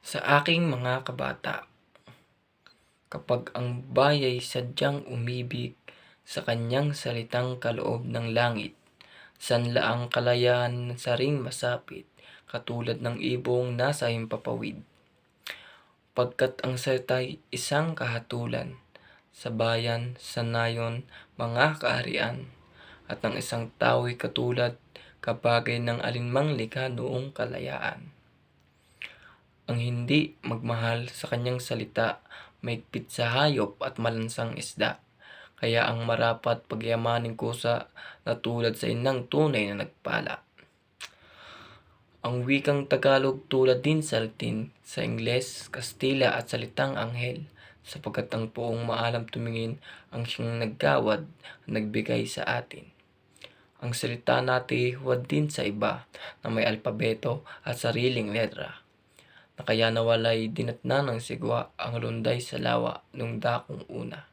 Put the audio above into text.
Sa aking mga kabata, kapag ang bayay sadyang umibig sa kanyang salitang kaloob ng langit, sanlaang kalayaan sa ring masapit, katulad ng ibong nasa himpapawid. Pagkat ang salita'y isang kahatulan, sa bayan, sa nayon, mga kaharian, at ang isang tao'y katulad kabagay ng alinmang likha noong kalayaan. Ang hindi magmahal sa kanyang salita, mahigpit sa hayop at malansang isda. Kaya ang marapat pagyamaning kusa na tulad sa inang tunay na nagpala. Ang wikang Tagalog tulad din sa Latin, sa Ingles, Kastila at salitang Anghel, sapagkat ang poong maalam tumingin ang siyang naggawad at nagbigay sa atin. Ang salita natin huwad din sa iba na may alpabeto at sariling letra, na kaya nawalay dinatna ng sigwa ang lunday sa lawa nung dakong una.